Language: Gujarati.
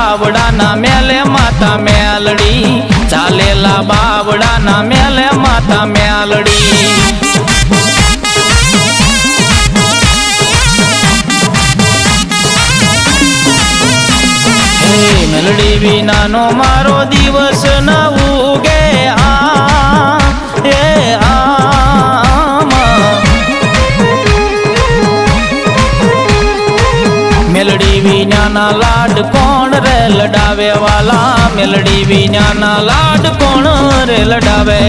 બાવડાના મેલે માતા મેલડી, ચાલેલા બાવડાના મેલે માતા મેલડી. મેલડી વિનાનો મારો દિવસ ન ઉગે મેલડી વિનાના લાડ કોણ રે લડાવે વાલા, મેલડી વિનાના લાડ કોણ રે લડાવે.